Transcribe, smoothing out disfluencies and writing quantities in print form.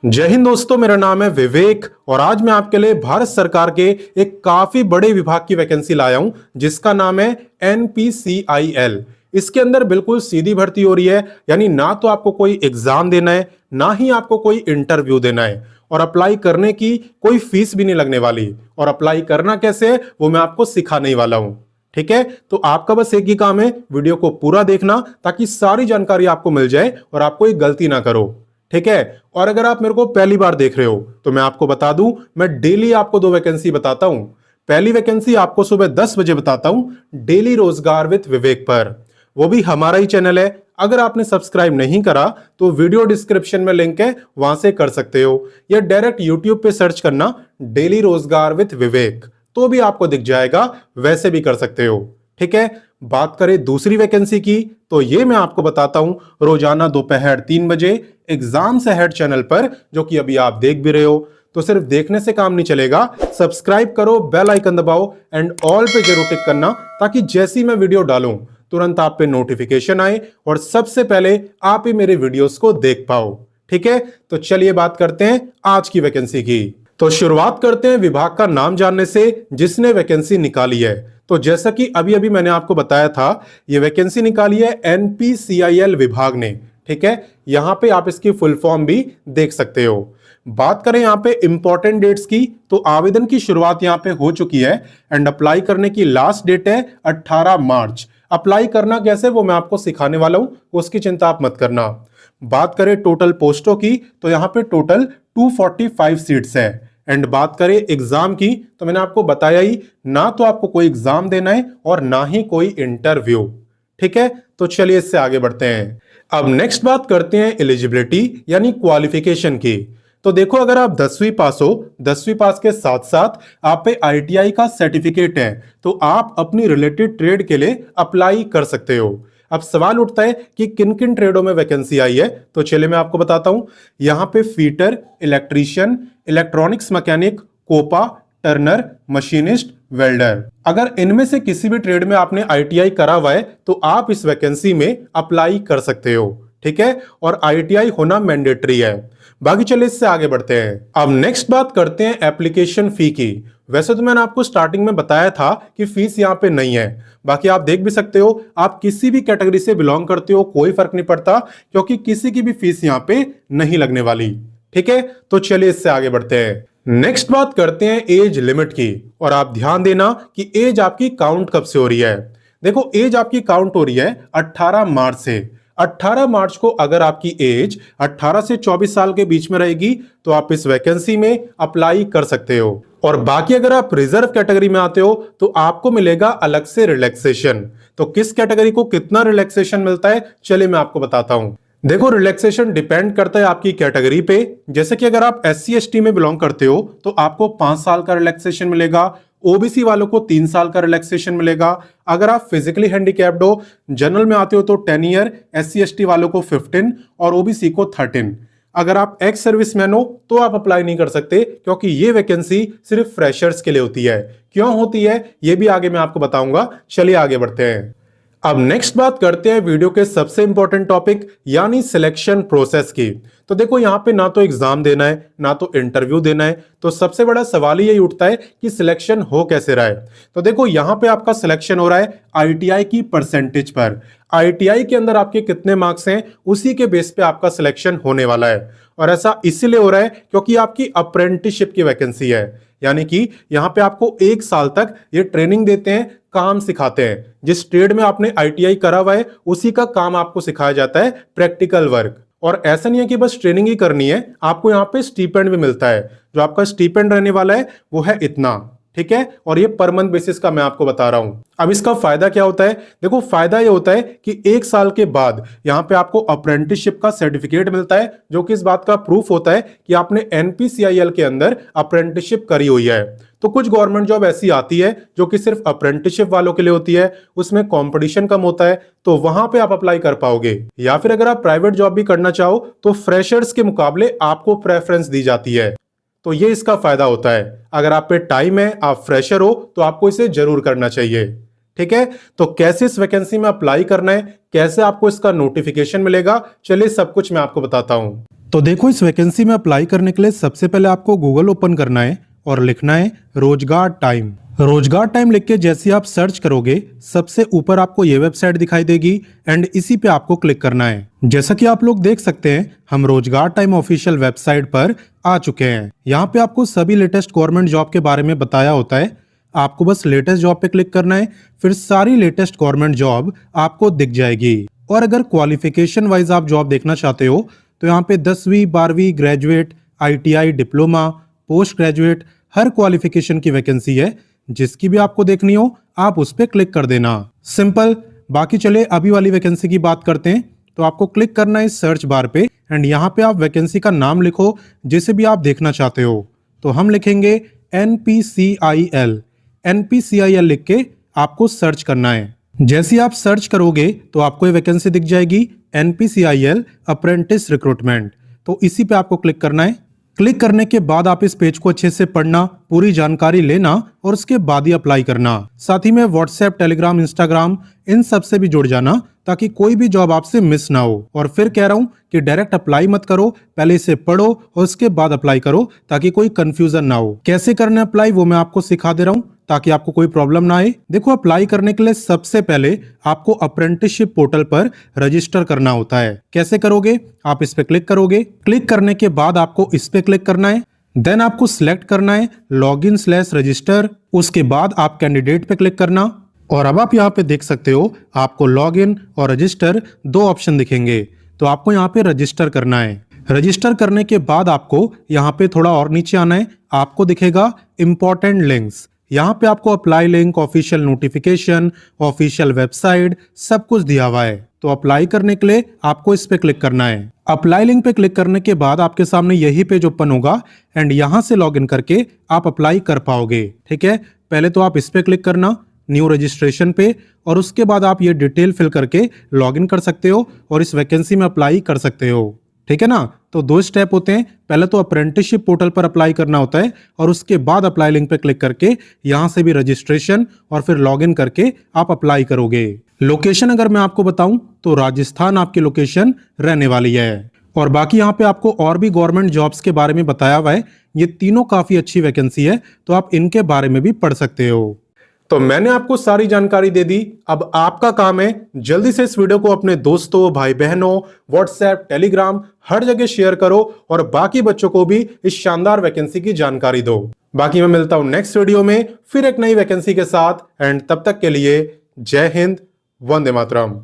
जय हिंद दोस्तों, मेरा नाम है विवेक और आज मैं आपके लिए भारत सरकार के एक काफी बड़े विभाग की वैकेंसी लाया हूं जिसका नाम है NPCIL। इसके अंदर बिल्कुल सीधी भर्ती हो रही है, यानी ना तो आपको कोई एग्जाम देना है ना ही आपको कोई इंटरव्यू देना है और अप्लाई करने की कोई फीस भी नहीं लगने वाली। और अप्लाई करना कैसे है वो मैं आपको सिखाने वाला हूं। ठीक है, तो आपका बस एक ही काम है, वीडियो को पूरा देखना ताकि सारी जानकारी आपको मिल जाए और आप कोई गलती ना करो। ठीक है, और अगर आप मेरे को पहली बार देख रहे हो तो मैं आपको बता दूं, मैं डेली आपको दो वैकेंसी बताता हूं। पहली वैकेंसी आपको सुबह 10 बजे बताता हूं, डेली रोजगार विद विवेक पर। वो भी हमारा ही चैनल है। अगर आपने सब्सक्राइब नहीं करा तो वीडियो डिस्क्रिप्शन में लिंक है, वहां से कर सकते हो, या डायरेक्ट यूट्यूब पे सर्च करना डेली रोजगार विद विवेक तो भी आपको दिख जाएगा, वैसे भी कर सकते हो। ठीक है, बात करें दूसरी वैकेंसी की तो ये मैं आपको बताता हूं रोजाना दोपहर 3 बजे एग्जाम से हेड चैनल पर, जो कि अभी आप देख भी रहे हो। तो सिर्फ देखने से काम नहीं चलेगा, सब्सक्राइब करो, बेल आइकन दबाओ एंड ऑल पे जरूर टिक करना ताकि जैसी मैं वीडियो डालूं तुरंत आप पे नोटिफिकेशन आए और सबसे पहले आप ही मेरे वीडियोस को देख पाओ। ठीक है, तो चलिए बात करते हैं आज की वैकेंसी की। तो शुरुआत करते हैं विभाग का नाम जानने से जिसने वैकेंसी निकाली है। तो जैसा कि अभी अभी मैंने आपको बताया था, ये वैकेंसी निकाली है NPCIL विभाग ने। ठीक है, यहां पे आप इसकी फुल फॉर्म भी देख सकते हो। बात करें यहां पे इंपॉर्टेंट डेट्स की तो आवेदन की शुरुआत यहां पे हो चुकी है एंड अप्लाई करने की लास्ट डेट है 18 मार्च। अप्लाई करना कैसे वो मैं आपको सिखाने वाला हूं, उसकी चिंता आप मत करना। बात करें टोटल पोस्टों की तो यहां पे टोटल 245 सीट्स है। एंड बात करें एग्जाम की तो मैंने आपको बताया ही, ना तो आपको कोई एग्जाम देना है और ना ही कोई इंटरव्यू। ठीक है, तो चलिए इससे आगे बढ़ते हैं। अब नेक्स्ट बात करते हैं एलिजिबिलिटी यानी क्वालिफिकेशन की। तो देखो, अगर आप 10वीं पास हो, 10वीं पास के साथ साथ आप पे ITI का सर्टिफिकेट है तो आप अपनी रिलेटेड ट्रेड के लिए अप्लाई कर सकते हो। अब सवाल उठता है कि किन किन ट्रेडों में वैकेंसी आई है, तो चलिए मैं आपको बताता हूं। यहां पे fitter, electrician, electronics mechanic, COPA, turner, machinist, welder. अगर इनमें से किसी भी ट्रेड में आपने ITI करा हुआ है तो आप इस वैकेंसी में अप्लाई कर सकते हो। ठीक है, और ITI होना मैंडेटरी है। बाकी चलिए इससे आगे बढ़ते हैं। अब नेक्स्ट बात करते हैं एप्लीकेशन फी की। वैसे तो मैंने आपको स्टार्टिंग में बताया था कि फीस यहाँ पे नहीं है, बाकी आप देख भी सकते हो, आप किसी भी कैटेगरी से बिलोंग करते हो कोई फर्क नहीं पड़ता, क्योंकि किसी की भी फीस यहाँ पे नहीं लगने वाली। ठीक है, तो चलिए इससे आगे बढ़ते हैं। नेक्स्ट बात करते हैं एज लिमिट की, और आप ध्यान देना कि एज आपकी काउंट कब से हो रही है। देखो, एज आपकी काउंट हो रही है 18 मार्च से। 18 मार्च को अगर आपकी एज 18 से 24 साल के बीच में रहेगी तो आप इस वैकेंसी में अप्लाई कर सकते हो। और बाकी अगर आप रिजर्व कैटेगरी में आते हो तो आपको मिलेगा अलग से रिलैक्सेशन। तो किस कैटेगरी को कितना रिलैक्सेशन मिलता है, चलिए मैं आपको बताता हूं। देखो, रिलैक्सेशन डिपेंड करता है आपकी कैटेगरी पे। जैसे कि अगर आप SC ST में बिलोंग करते हो तो आपको 5 साल का रिलैक्सेशन मिलेगा। OBC वालों को 3 साल का रिलैक्सेशन मिलेगा। अगर आप फिजिकली हैंडीकैप्ड हो, जनरल में आते हो तो 10 ईयर, SC ST वालों को 15 और OBC को 13। अगर आप एक्स सर्विसमैन हो तो आप अप्लाई नहीं कर सकते, क्योंकि ये वैकेंसी सिर्फ फ्रेशर्स के लिए होती है। क्यों होती है ये भी आगे मैं आपको बताऊंगा। चलिए आगे बढ़ते हैं। अब नेक्स्ट बात करते हैं वीडियो के सबसे इंपॉर्टेंट टॉपिक यानी सिलेक्शन प्रोसेस की। तो देखो, यहाँ पे ना तो एग्जाम देना है ना तो इंटरव्यू देना है, तो सबसे बड़ा सवाल यही उठता है कि सिलेक्शन हो कैसे रहा है। तो देखो, यहाँ पे आपका सिलेक्शन हो रहा है ITI की परसेंटेज पर। ITI के अंदर आपके कितने मार्क्स हैं उसी के बेस पे आपका सिलेक्शन होने वाला है। और ऐसा इसलिए हो रहा है क्योंकि आपकी अप्रेंटिसशिप की वैकेंसी है, यानी कि यहां पे आपको 1 साल तक ये ट्रेनिंग देते हैं, काम सिखाते हैं। जिस ट्रेड में आपने ITI करा हुआ है उसी का काम आपको सिखाया जाता है, प्रैक्टिकल वर्क। और ऐसा नहीं है कि बस ट्रेनिंग ही करनी है, आपको यहाँ पे स्टीपेंड भी मिलता है। जो आपका स्टीपेंड रहने वाला है वो है इतना। ठीक है, और ये पर मंथ बेसिस का मैं आपको बता रहा हूं। अब इसका फायदा क्या होता है, देखो फायदा ये होता है कि 1 साल के बाद यहां पे आपको अप्रेंटिसशिप का सर्टिफिकेट मिलता है, जो कि इस बात का प्रूफ होता है कि आपने NPCIL के अंदर अप्रेंटिसशिप करी हुई है। तो कुछ गवर्नमेंट जॉब ऐसी आती है जो कि सिर्फ अप्रेंटिसशिप वालों के लिए होती है, उसमें कंपटीशन कम होता है, तो वहां पे आप अप्लाई कर पाओगे। या फिर अगर आप प्राइवेट जॉब भी करना चाहो तो फ्रेशर्स के मुकाबले आपको प्रेफरेंस दी जाती है। तो ये इसका फायदा होता है। अगर आप पे टाइम है, आप फ्रेशर हो, तो आपको इसे जरूर करना चाहिए। ठीक है, तो कैसे इस वैकेंसी में अप्लाई करना है, कैसे आपको इसका नोटिफिकेशन मिलेगा, चलिए सब कुछ मैं आपको बताता हूं। तो देखो, इस वैकेंसी में अप्लाई करने के लिए सबसे पहले आपको गूगल ओपन करना है और लिखना है रोजगार टाइम। रोजगार टाइम लिख के जैसे आप सर्च करोगे, सबसे ऊपर आपको ये वेबसाइट दिखाई देगी एंड इसी पे आपको क्लिक करना है। जैसा कि आप लोग देख सकते हैं, हम रोजगार टाइम ऑफिशियल वेबसाइट पर आ चुके हैं। यहाँ पे आपको सभी लेटेस्ट गवर्नमेंट जॉब के बारे में बताया होता है। आपको बस लेटेस्ट जॉब पे क्लिक करना है, फिर सारी लेटेस्ट गवर्नमेंट जॉब आपको दिख जाएगी। और अगर क्वालिफिकेशन वाइज आप जॉब देखना चाहते हो तो यहाँ पे 10वीं 12वीं graduate, ITI, diploma, post graduate, हर क्वालिफिकेशन की वैकेंसी है। जिसकी भी आपको देखनी हो आप उस पर क्लिक कर देना, सिंपल। बाकी चले अभी वाली वैकेंसी की बात करते हैं। तो आपको क्लिक करना है सर्च बार पे एंड यहाँ पे आप वैकेंसी का नाम लिखो जिसे भी आप देखना चाहते हो। तो हम लिखेंगे NPCIL। NPCIL लिख के आपको सर्च करना है। जैसे ही आप सर्च करोगे तो आपको ये वैकेंसी दिख जाएगी, NPCIL अप्रेंटिस रिक्रूटमेंट। तो इसी पे आपको क्लिक करना है। क्लिक करने के बाद आप इस पेज को अच्छे से पढ़ना, पूरी जानकारी लेना और उसके बाद ही अप्लाई करना। साथ ही में व्हाट्सएप, टेलीग्राम, इंस्टाग्राम इन सब से भी जुड़ जाना ताकि कोई भी जॉब आपसे मिस ना हो। और फिर कह रहा हूं कि डायरेक्ट अप्लाई मत करो, पहले इसे पढ़ो और उसके बाद अप्लाई करो ताकि कोई कंफ्यूजन ना हो। कैसे करना अप्लाई वो मैं आपको सिखा दे रहा हूं ताकि आपको कोई प्रॉब्लम ना आए। देखो, अप्लाई करने के लिए सबसे पहले आपको अप्रेंटिसशिप पोर्टल पर रजिस्टर करना होता है। कैसे करोगे? आप इस पे क्लिक करोगे। क्लिक करने के बाद आपको इस पे क्लिक करना है। देन आपको सिलेक्ट करना है लॉगिन/रजिस्टर। उसके बाद आप कैंडिडेट पे क्लिक करना और अब आप यहाँ पे देख सकते हो आपको लॉगिन और रजिस्टर दो ऑप्शन दिखेंगे। तो आपको यहाँ पे रजिस्टर करना है। रजिस्टर करने के बाद आपको यहाँ पे थोड़ा और नीचे आना है। आपको दिखेगा इंपॉर्टेंट लिंक्स। यहाँ पे आपको apply link, official notification, official website सब कुछ दिया हुआ है। तो अप्लाई करने के लिए आपको इस पे क्लिक करना है। अप्लाई लिंक पे क्लिक करने के बाद आपके सामने यही पेज ओपन होगा एंड यहाँ से लॉगिन करके आप अप्लाई कर पाओगे। ठीक है, पहले तो आप इस पे क्लिक करना न्यू रजिस्ट्रेशन पे और उसके बाद आप ये डिटेल फिल करके लॉगिन कर सकते हो और इस वैकेंसी में अप्लाई कर सकते हो। ठीक है ना। तो दो स्टेप होते हैं, पहले तो अप्रेंटिसशिप पोर्टल पर अप्लाई करना होता है और उसके बाद अप्लाई लिंक पे क्लिक करके यहां से भी रजिस्ट्रेशन और फिर लॉगिन करके आप अप्लाई करोगे। लोकेशन अगर मैं आपको बताऊं तो राजस्थान आपकी लोकेशन रहने वाली है। और बाकी यहाँ पे आपको और भी गवर्नमेंट जॉब्स के बारे में बताया हुआ है। ये तीनों काफी अच्छी वैकेंसी है, तो आप इनके बारे में भी पढ़ सकते हो। तो मैंने आपको सारी जानकारी दे दी। अब आपका काम है जल्दी से इस वीडियो को अपने दोस्तों, भाई बहनों, व्हाट्सएप, टेलीग्राम हर जगह शेयर करो और बाकी बच्चों को भी इस शानदार वैकेंसी की जानकारी दो। बाकी मैं मिलता हूं नेक्स्ट वीडियो में फिर एक नई वैकेंसी के साथ एंड तब तक के लिए जय हिंद, वंदे मातरम।